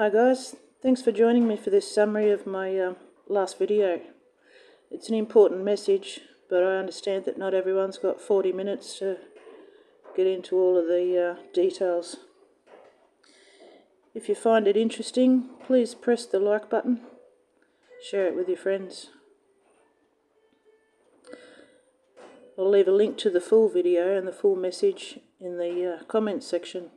Hi guys, thanks for joining me for this summary of my last video. It's an important message, but I understand that not everyone's got 40 minutes to get into all of the details. If you find it interesting, please press the like button, share it with your friends. I'll leave a link to the full video and the full message in the comments section.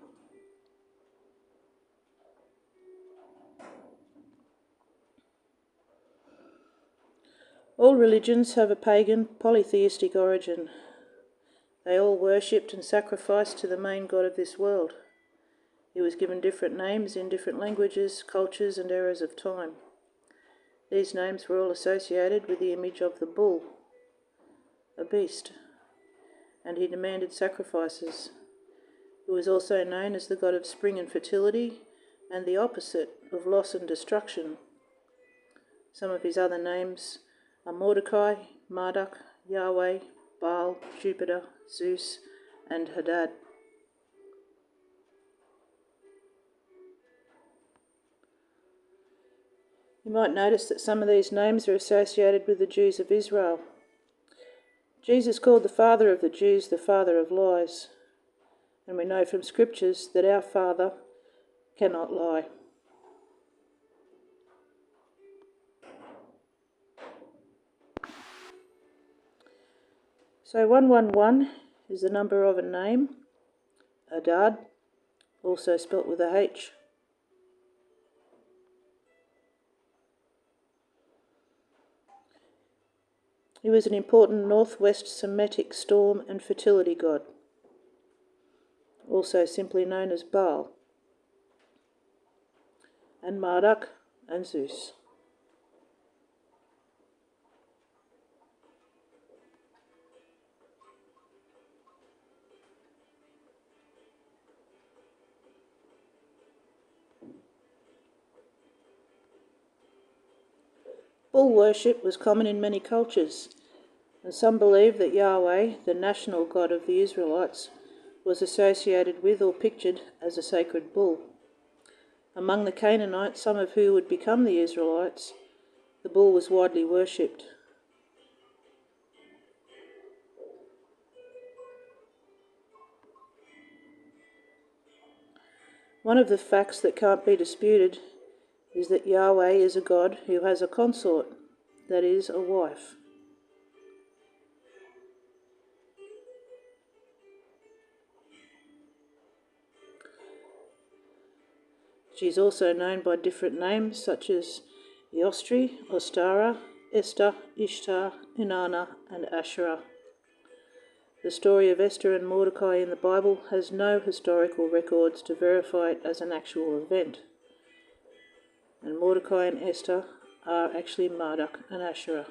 All religions have a pagan, polytheistic origin. They all worshipped and sacrificed to the main god of this world. He was given different names in different languages, cultures and eras of time. These names were all associated with the image of the bull, a beast, and he demanded sacrifices. He was also known as the god of spring and fertility and the opposite of loss and destruction. Some of his other names are Mordecai, Marduk, Yahweh, Baal, Jupiter, Zeus, and Hadad. You might notice that some of these names are associated with the Jews of Israel. Jesus called the father of the Jews the father of lies, and we know from scriptures that our Father cannot lie. So 111 is the number of a name, Hadad, also spelt with a H. He was an important northwest Semitic storm and fertility god, also simply known as Baal, and Marduk and Zeus. Bull worship was common in many cultures, and some believe that Yahweh, the national god of the Israelites, was associated with or pictured as a sacred bull. Among the Canaanites, some of who would become the Israelites, the bull was widely worshipped. One of the facts that can't be disputed is that Yahweh is a god who has a consort, that is, a wife. She is also known by different names such as Eostri, Ostara, Esther, Ishtar, Inanna and Asherah. The story of Esther and Mordecai in the Bible has no historical records to verify it as an actual event. And Mordecai and Esther are actually Marduk and Asherah.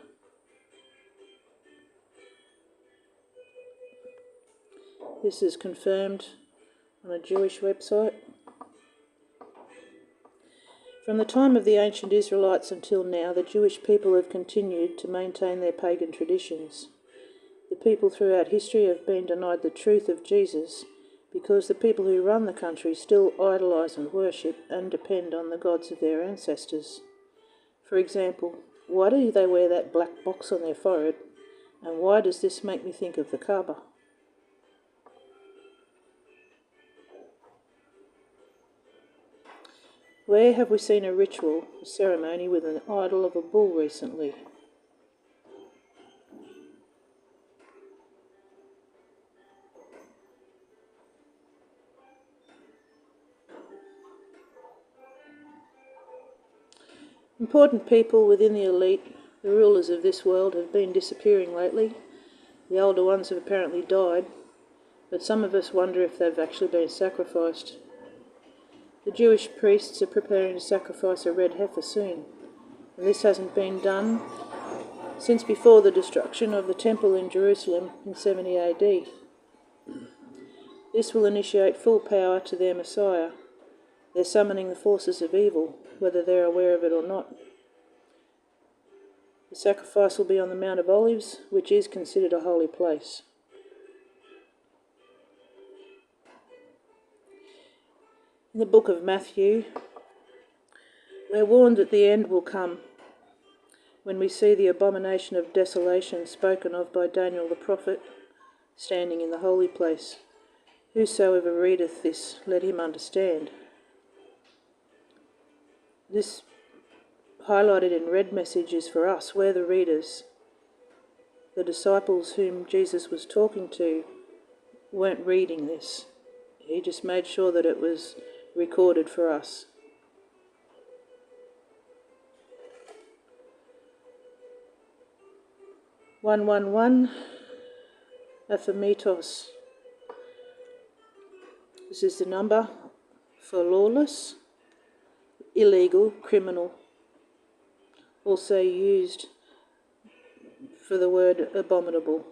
This is confirmed on a Jewish website. From the time of the ancient Israelites until now, the Jewish people have continued to maintain their pagan traditions. The people throughout history have been denied the truth of Jesus because the people who run the country still idolise and worship and depend on the gods of their ancestors. For example, why do they wear that black box on their forehead, and why does this make me think of the Kaaba? Where have we seen a ritual, a ceremony with an idol of a bull recently? Important people within the elite, the rulers of this world, have been disappearing lately. The older ones have apparently died, but some of us wonder if they've actually been sacrificed. The Jewish priests are preparing to sacrifice a red heifer soon, and this hasn't been done since before the destruction of the temple in Jerusalem in 70 AD. This will initiate full power to their Messiah. They're summoning the forces of evil, whether they're aware of it or not. The sacrifice will be on the Mount of Olives, which is considered a holy place. In the book of Matthew, We're warned that the end will come when we see the abomination of desolation spoken of by Daniel the prophet standing in the holy place. Whosoever readeth this, let him understand. This highlighted in red message is for us. We're the readers. The disciples whom Jesus was talking to weren't reading this. He just made sure that it was recorded for us. "111, Aphemetos." This is the number for lawless, illegal, criminal. Also used for the word abominable.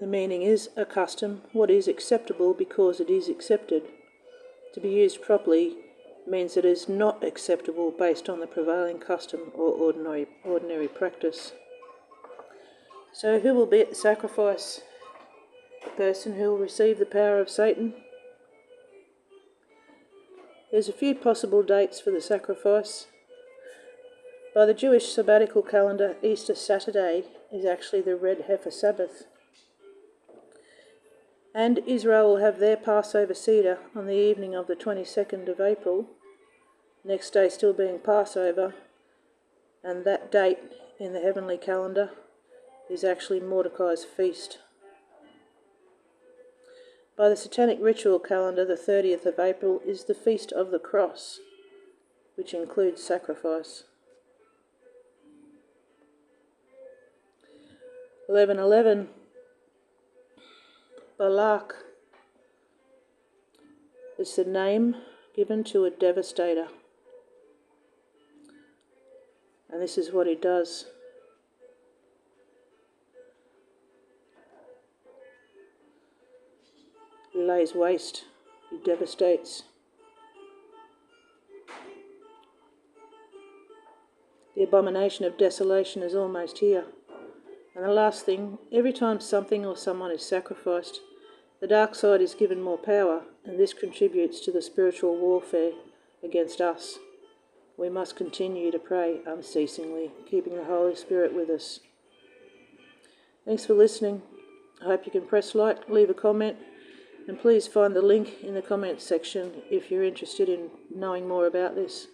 The meaning is a custom, what is acceptable because it is accepted. To be used properly means it is not acceptable based on the prevailing custom or ordinary practice. So who will be at the sacrifice? The person who will receive the power of Satan? There's a few possible dates for the sacrifice. By the Jewish sabbatical calendar, Easter Saturday is actually the Red Heifer Sabbath. And Israel will have their Passover Seder on the evening of the 22nd of April, next day still being Passover, and that date in the heavenly calendar is actually Mordecai's feast. By the Satanic ritual calendar, the 30th of April is the Feast of the Cross, which includes sacrifice. 11:11, Balak is the name given to a devastator. And this is what he does. He lays waste, he devastates. The abomination of desolation is almost here. And the last thing, every time something or someone is sacrificed, the dark side is given more power, and this contributes to the spiritual warfare against us. We must continue to pray unceasingly, keeping the Holy Spirit with us. Thanks for listening. I hope you can press like, leave a comment, and please find the link in the comments section if you're interested in knowing more about this.